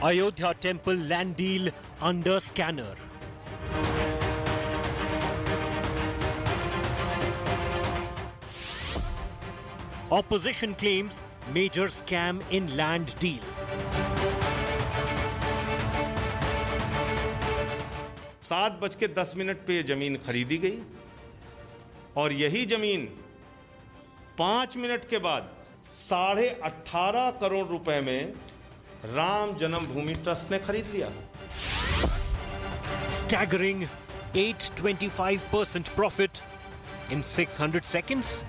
Ayodhya Temple land deal under scanner. Opposition claims major scam in land deal. $7:10 पे जमीन खरीदी गई और यही जमीन 5 मिनट के बाद 18.5 करोड़ रुपए में राम जन्मभूमि ट्रस्ट ने खरीद लिया. Staggering 825% profit in 600 seconds.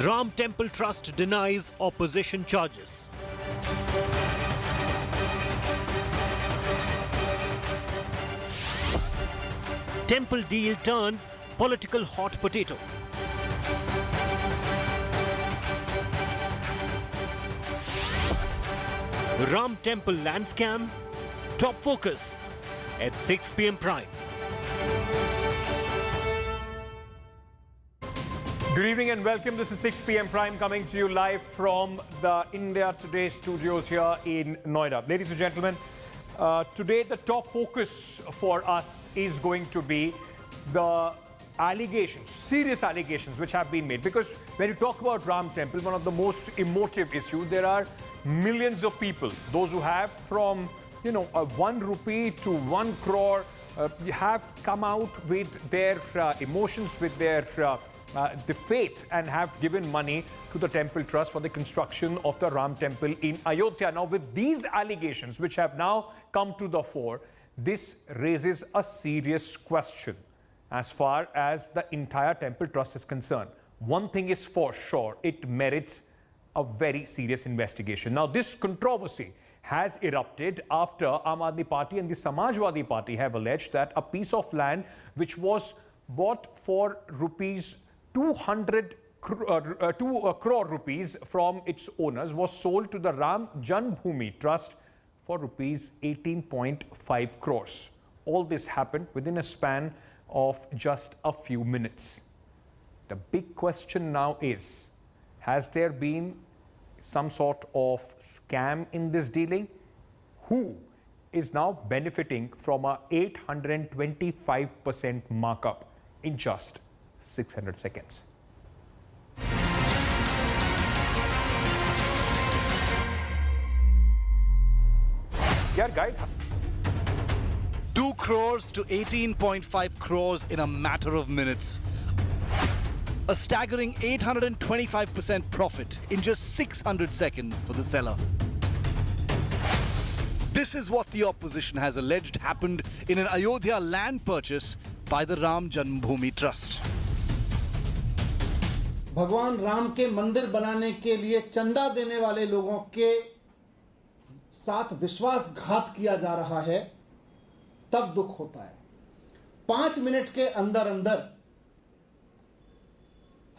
Ram Temple Trust denies opposition charges. Temple deal turns political hot potato. Ram Temple land scam, top focus at 6 p.m. prime. Good evening and welcome. This is 6 p.m. prime coming to you live from the India Today studios here in Noida. Ladies and gentlemen, today the top focus for us is going to be the allegations, serious allegations which have been made. Because when you talk about Ram Temple, one of the most emotive issues, there are millions of people, those who have from 1 rupee to 1 crore, have come out with their emotions, with their the faith, and have given money to the Temple Trust for the construction of the Ram Temple in Ayodhya. Now, with these allegations which have now come to the fore, this raises a serious question as far as the entire Temple Trust is concerned. One thing is for sure, it merits a very serious investigation. Now, this controversy has erupted after Aam Aadmi Party and the Samajwadi Party have alleged that a piece of land which was bought for rupees 2 crore rupees from its owners was sold to the Ram Janmbhoomi Trust for rupees 18.5 crores. All this happened within a span of just a few minutes. The big question now is, has there been some sort of scam in this dealing? Who is now benefiting from a 825% markup in just 600 seconds? Yeah, guys. 2 crores to 18.5 crores in a matter of minutes. A staggering 825% profit in just 600 seconds for the seller. This is what the opposition has alleged happened in an Ayodhya land purchase by the Ram Janmbhoomi Trust. भगवान राम के मंदिर बनाने के लिए चंदा देने वाले लोगों के साथ विश्वासघात किया जा रहा है, तब दुख होता है. 5 मिनट के अंदर अंदर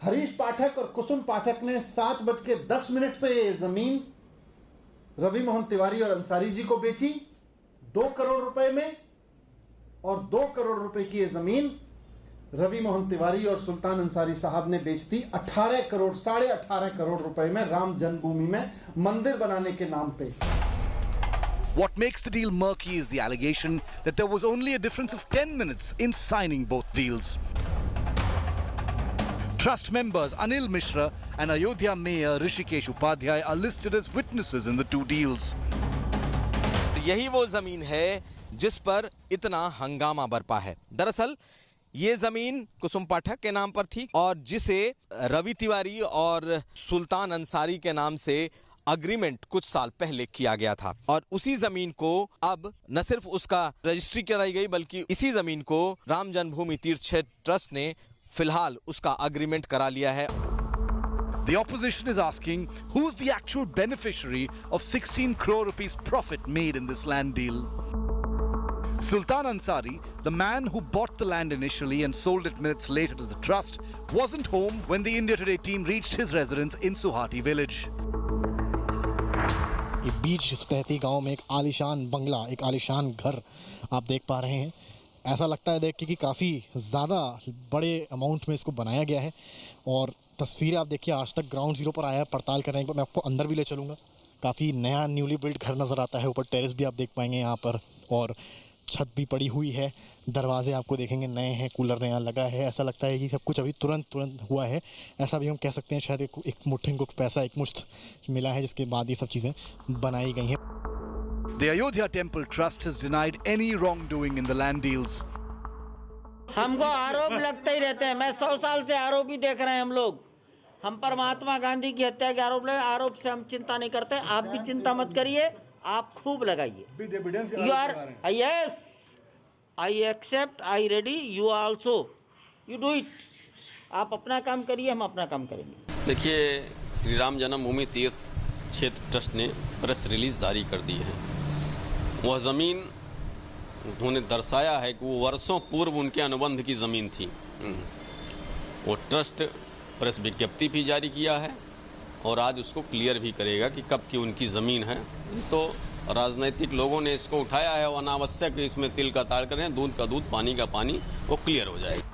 हरीश पाठक और कुसुम पाठक ने 7:10 पे ये जमीन रवि मोहन तिवारी और अंसारी जी को बेची 2 करोड़ रुपए में, और 2 करोड़ रुपए की ये जमीन रवि मोहन तिवारी और सुल्तान अंसारी साहब ने बेच दी 18 करोड़ 18.5 करोड़ रुपए में राम जन्मभूमि में मंदिर बनाने के नाम पे. What makes the deal murky is the allegation that there was only a difference of 10 minutes in signing both deals. Trust members Anil Mishra and Ayodhya Mayor Rishikesh Upadhyay are listed as witnesses in the two deals. यही वो जमीन है जिस पर इतना हंगामा बरपा है. दरअसल ये जमीन कुसुम पाठक के नाम पर थी और जिसे रवि तिवारी और सुल्तान अंसारी के नाम से अग्रीमेंट कुछ साल पहले किया गया था, और उसी जमीन को अब न सिर्फ उसका रजिस्ट्री कराई गई बल्कि इसी जमीन को राम जन्मभूमि तीर्थ क्षेत्र ट्रस्ट ने फिलहाल उसका अग्रीमेंट करा लिया है. The opposition is asking who's the actual beneficiary of 16 crore rupees profit made in this land deal. Sultan Ansari, the man who bought the land initially and sold it minutes later to the trust, wasn't home when the India Today team reached his residence in Suhati village. ये बीच बहती गांव में एक आलीशान बंगला, एक आलीशान घर आप देख पा रहे हैं. ऐसा लगता है देख के कि काफ़ी ज़्यादा बड़े अमाउंट में इसको बनाया गया है, और तस्वीरें आप देखिए, आज तक ग्राउंड जीरो पर आया है पड़ताल करने के बाद। मैं आपको अंदर भी ले चलूँगा। काफ़ी नया न्यूली बिल्ड घर नज़र आता है। ऊपर टेरेस भी आप देख पाएंगे यहाँ पर, और छत भी पड़ी हुई है। दरवाजे आपको देखेंगे नए हैं, कूलर नया लगा है। ऐसा लगता है कि सब कुछ अभी तुरंत हुआ है। ऐसा भी हम कह सकते हैं, शायद एक मुट्ठी को पैसा एक मुश्त मिला है, जिसके बाद ये सब चीज़ें बनाई गई हैं। The Ayodhya Temple Trust has denied any wrongdoing in the land deals. हमको आरोप लगते ही रहते हैं। मैं 100 साल से आरोप ही देख रहे हैं हम लोग। हम पर महात्मा गांधी की हत्या के आरोप से हम चिंता नहीं करते। आप भी चिंता मत करिए, आप खूब लगाइए। You are yes, I accept, I ready, you also, you do it. आप अपना काम करिए, हम अपना काम करेंगे। देखिए, श्री राम जन्मभूमि तीर्थ क्षेत्र ट्रस्ट ने प्रेस रिलीज जारी कर दी है। वह ज़मीन उन्होंने दर्शाया है कि वो वर्षों पूर्व उनके अनुबंध की ज़मीन थी। वो ट्रस्ट प्रेस विज्ञप्ति भी जारी किया है और आज उसको क्लियर भी करेगा कि कब की उनकी ज़मीन है। तो राजनीतिक लोगों ने इसको उठाया है और अनावश्यक इसमें तिल का ताड़ करें, दूध का दूध, पानी का पानी, वो क्लियर हो जाएगा।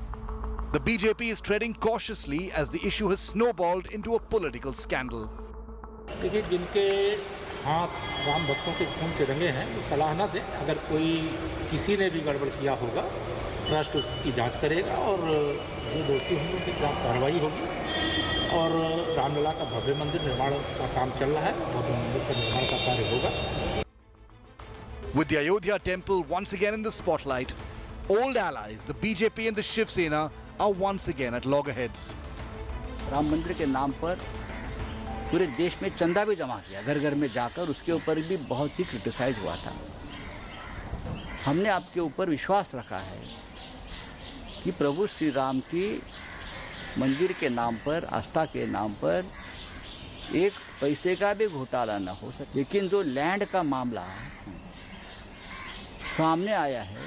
The BJP is treading cautiously as the issue has snowballed into a political scandal. देखिए, जिनके हाथ राम भक्तों के खून से रंगे हैं वो सलाह ना दें। अगर कोई किसी ने भी गड़बड़ किया होगा, राष्ट्र उसकी जांच करेगा और जो दोषी होंगे उनके खिलाफ कार्रवाई होगी। और रामलला का भव्य मंदिर निर्माण का काम चल रहा है, भव्य मंदिर का निर्माण का कार्य होगा। With the Ayodhya temple once again in the spotlight, old allies, the BJP and the Shiv Sena, are once again at loggerheads. Ram मंदिर के नाम पर पूरे देश में चंदा भी जमा किया, घर घर में जाकर। उसके ऊपर भी बहुत ही क्रिटिसाइज हुआ था। हमने आपके ऊपर विश्वास रखा है कि प्रभु श्री राम की मंदिर के नाम पर, आस्था के नाम पर एक पैसे का भी घोटाला न हो सके। लेकिन जो लैंड का मामला सामने आया है,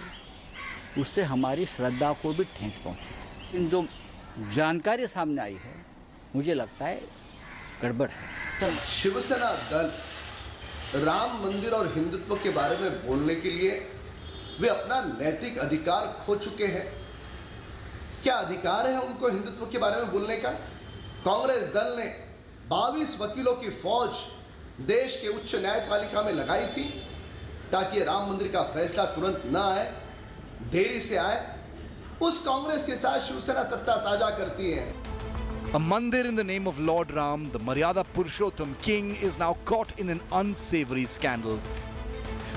उससे हमारी श्रद्धा को भी ठेस पहुंची। इन जो जानकारी सामने आई है, मुझे लगता है गड़बड़ है। शिवसेना दल राम मंदिर और हिंदुत्व के बारे में बोलने के लिए वे अपना नैतिक अधिकार खो चुके हैं। क्या अधिकार है उनको हिंदुत्व के बारे में बोलने का? कांग्रेस दल ने 22 वकीलों की फौज देश के उच्च न्यायपालिका में लगाई थी ताकि राम मंदिर का फैसला तुरंत न आए, देरी से आए। उस कांग्रेस के साथ शिवसेना सत्ता साझा करती है। A mandir in the name of Lord Ram, the Maryada Purushottam King, is now caught in an unsavory scandal.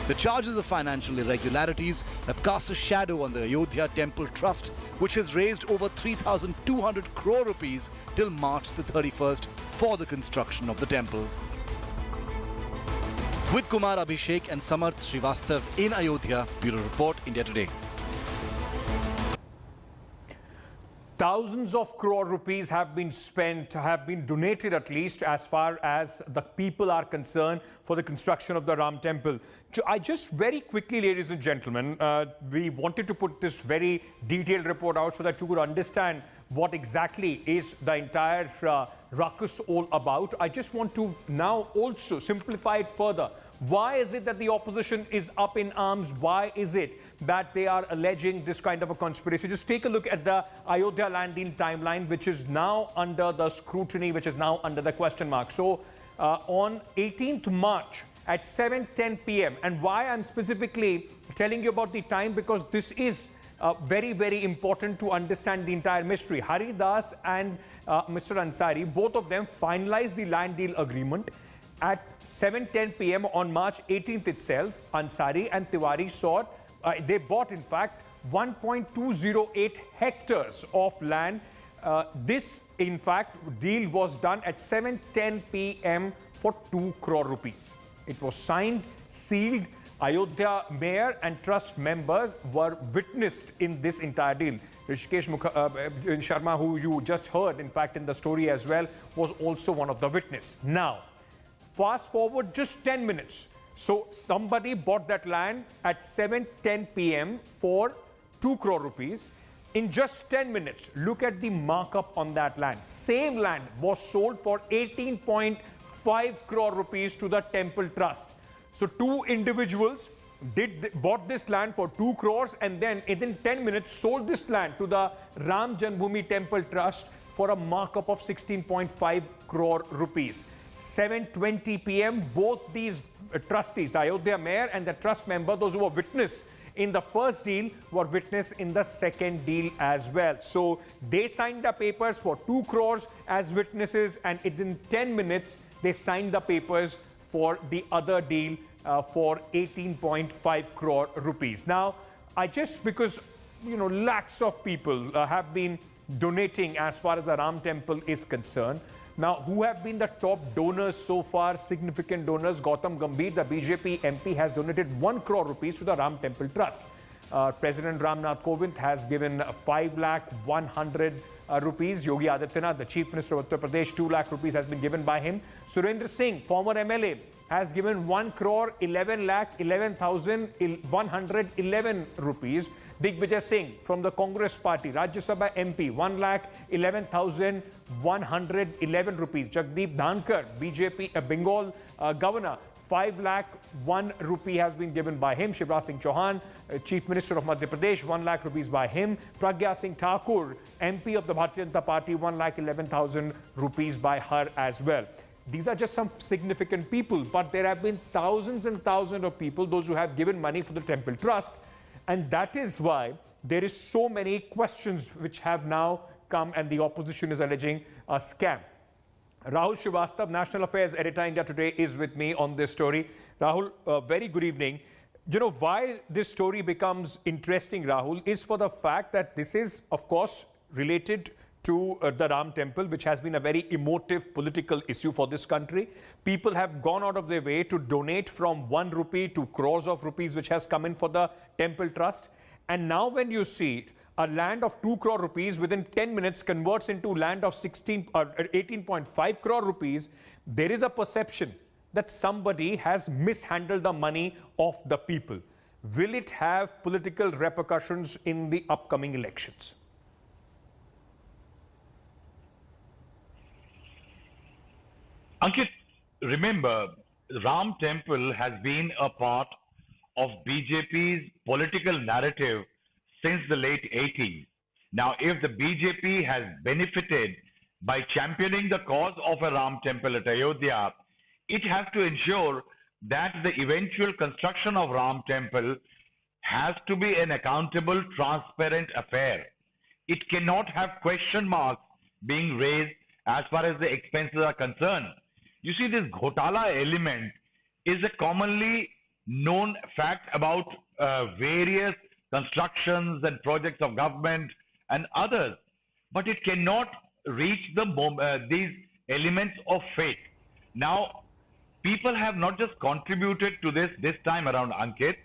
The charges of financial irregularities have cast a shadow on the Ayodhya Temple Trust, which has raised over 3,200 crore rupees till March the 31st for the construction of the temple. With Kumar Abhishek and Samarth Srivastav in Ayodhya, Bureau Report, India Today. Thousands of crore rupees have been spent, have been donated at least as far as the people are concerned for the construction of the Ram temple. I just very quickly, ladies and gentlemen, we wanted to put this very detailed report out so that you could understand what exactly is the entire ruckus all about. I just want to now also simplify it further. Why is it that the opposition is up in arms? Why is it that they are alleging this kind of a conspiracy? Just take a look at the Ayodhya land deal timeline, which is now under the scrutiny, which is now under the question mark. So on 18th March at 7:10 p.m. and why I'm specifically telling you about the time, because this is very, very important to understand the entire mystery. Hari Das and Mr. Ansari, both of them finalized the land deal agreement at 7:10 p.m. on March 18th itself. Ansari and Tiwari sought, they bought in fact 1.208 hectares of land. This in fact deal was done at 7:10 p.m. for 2 crore rupees. It was signed, sealed. Ayodhya mayor and trust members were witnessed in this entire deal. Rishikesh Sharma, who you just heard in fact in the story as well, was also one of the witnesses. Now, fast forward just 10 minutes. So somebody bought that land at 7:10 p.m. for 2 crore rupees. In just 10 minutes, look at the markup on that land. Same land was sold for 18.5 crore rupees to the Temple Trust. So two individuals bought this land for 2 crores and then within 10 minutes sold this land to the Ram Janmabhoomi Temple Trust for a markup of 16.5 crore rupees. 7:20 p.m. both these trustees, the Ayodhya mayor and the trust member, those who were witness in the first deal, were witness in the second deal as well. So they signed the papers for 2 crores as witnesses, and within 10 minutes they signed the papers for the other deal for 18.5 crore rupees. Now, because lakhs of people have been donating as far as the Ram Temple is concerned. Now, who have been the top donors so far, significant donors? Gautam Gambhir, the BJP MP, has donated 1 crore rupees to the Ram Temple Trust. President Ramnath Kovind has given 5,100,000 rupees. Yogi Adityanath, the Chief Minister of Uttar Pradesh, 2 lakh rupees has been given by him. Surendra Singh, former MLA, has given 1 crore 11,11,111 rupees. Digvijay Singh from the Congress Party, Rajya Sabha MP, 1,11,111 rupees. Jagdeep Dhankar, BJP Bengal Governor, 5,01,000 rupee has been given by him. Shivraj Singh Chauhan, Chief Minister of Madhya Pradesh, 1 lakh rupees by him. Pragya Singh Thakur, MP of the Bharatiya Janata Party, 1,11,000 rupees by her as well. These are just some significant people, but there have been thousands and thousands of people, those who have given money for the Temple Trust. And that is why there is so many questions which have now come, and the opposition is alleging a scam. Rahul Srivastava, National Affairs Editor, India Today, is with me on this story. Rahul, very good evening. Why this story becomes interesting, Rahul, is for the fact that this is, of course, related to the Ram Temple, which has been a very emotive political issue for this country. People have gone out of their way to donate from 1 rupee to crores of rupees, which has come in for the Temple Trust. And now when you see a land of 2 crore rupees within 10 minutes converts into land of 18.5 crore rupees, there is a perception that somebody has mishandled the money of the people. Will it have political repercussions in the upcoming elections? Ankit, remember, Ram Temple has been a part of BJP's political narrative since the late 80s. Now, if the BJP has benefited by championing the cause of a Ram Temple at Ayodhya, it has to ensure that the eventual construction of Ram Temple has to be an accountable, transparent affair. It cannot have question marks being raised as far as the expenses are concerned. You see, this Ghotala element is a commonly known fact about various constructions and projects of government and others, but it cannot reach these elements of faith. Now, people have not just contributed to this time around, Ankit.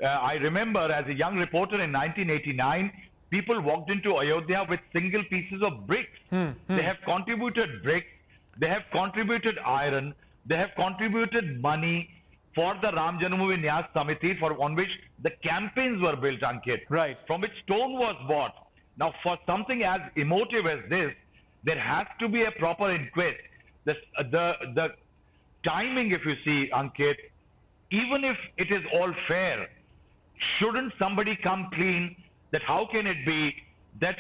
I remember as a young reporter in 1989, people walked into Ayodhya with single pieces of bricks. They have contributed bricks, they have contributed iron, they have contributed money for the Ram Janmabhoomi Nyas Samiti, on which the campaigns were built, Ankit. Right. From which stone was bought. Now, for something as emotive as this, there has to be a proper inquest. The timing, if you see, Ankit, even if it is all fair, shouldn't somebody come clean that how can it be that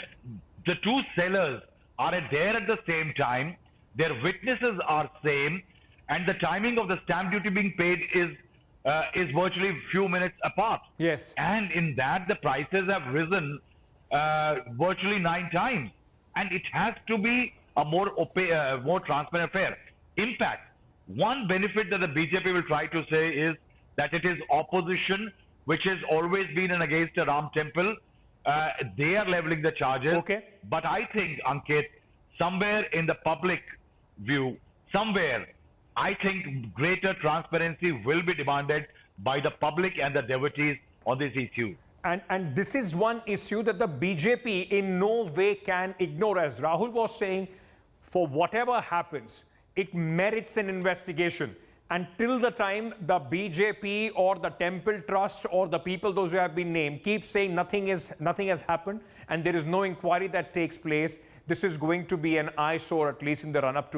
the two sellers are there at the same time, their witnesses are same, and the timing of the stamp duty being paid is virtually few minutes apart. Yes. And in that, the prices have risen virtually 9 times. And it has to be a more transparent affair. In fact, one benefit that the BJP will try to say is that it is opposition, which has always been against a Ram Temple. They are leveling the charges. Okay. But I think, Ankit, somewhere in the public view, I think greater transparency will be demanded by the public and the devotees on this issue. And this is one issue that the BJP in no way can ignore. As Rahul was saying, for whatever happens, it merits an investigation. Until the time the BJP or the Temple Trust or the people, those who have been named, keep saying nothing has happened and there is no inquiry that takes place, this is going to be an eyesore, at least in the run-up to